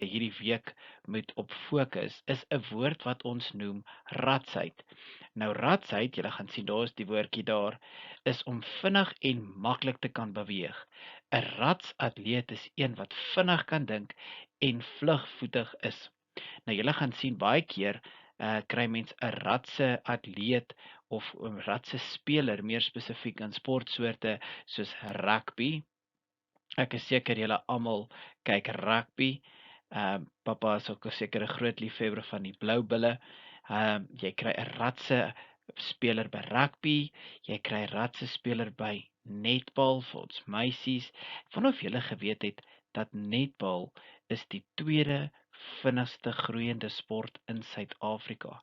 hierdie week moet op fokus, is 'n woord wat ons noem ratsheid. Nou ratsheid, julle gaan sien daar is die woordjie daar, is om vinnig en maklik te kan beweeg. 'n Ratsatleet is een wat vinnig kan dink en vlugvoetig is. Nou julle gaan sien baie keer kry mens 'n ratse atleet of 'n ratse speler, meer spesifiek in sportsoorte soos rugby. Ek is seker julle almal kyk rugby. Pappa is ook seker 'n groot liefhebber van die Blou Bulle. Jy kry 'n ratse speler by rugby, jy kry 'n ratse speler by netbal vir ons meisies. Ek wonder of julle geweet het dat netbal is die tweede vinnigste groeiende sport in Suid-Afrika.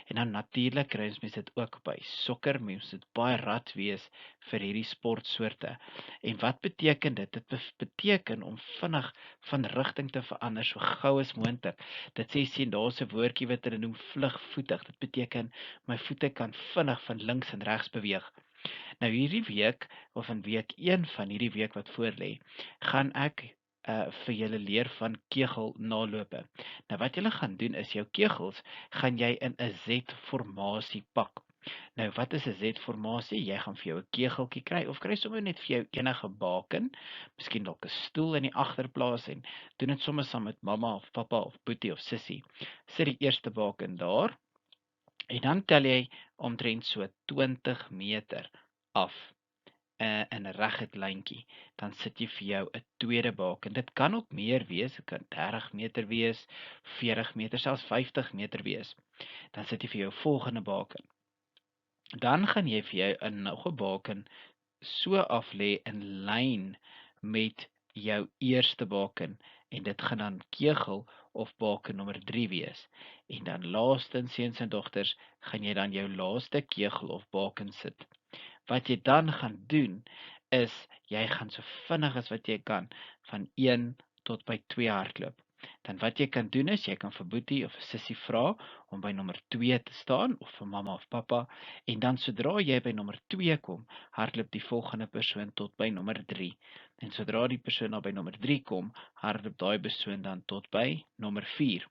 En dan natuurlik kry ons dit ook by sokker. Mens moet baie rad wees vir hierdie sportsoorte. En wat beteken dit? Dit beteken om vinnig van rigting te verander so gou as moontlik. Dit sien daar's 'n woordjie wat hulle noem vlugvoetig. Dit beteken my voete kan vinnig van links en regs beweeg. Nou hierdie week of in week 1 van hierdie week wat voorlê, gaan ek vir julle leer van kegel nalope. Nou wat julle gaan doen is jou kegels gaan jy in 'n Z-formasie pak. Nou wat is 'n Z-formasie? Jy gaan vir jou 'n kegeltjie kry of kry sommer net vir jou enige baken, miskien dalk 'n stoel in die agterplaas en doen dit sommer saam met mamma of pappa of boetie of sussie. Sit die eerste baken daar en dan tel jy omtrent so 20 meter af in 'n reguit lyntjie, dan sit jy vir jou 'n tweede baken. Dit kan ook meer wees, dit kan 30 meter wees, 40 meter, selfs 50 meter wees. Dan sit jy vir jou volgende baken. Dan gaan jy vir jou 'n nog 'n baken so af lê in lyn met jou eerste baken en dit gaan dan kegel of baken nommer 3 wees. En dan laastens seuns en dogters, gaan jy dan jou laaste kegel of baken sit. Wat jy dan gaan doen is jy gaan so vinnig as wat jy kan van 1 tot by 2 hardloop. Dan wat jy kan doen is jy kan vir boetie of vir sussie vra om by nommer 2 te staan of vir mamma of pappa en dan sodra jy by nommer 2 kom, hardloop die volgende persoon tot by nommer 3. En sodra die persoon na by nommer 3 kom, hardloop daai persoon dan tot by nommer 4.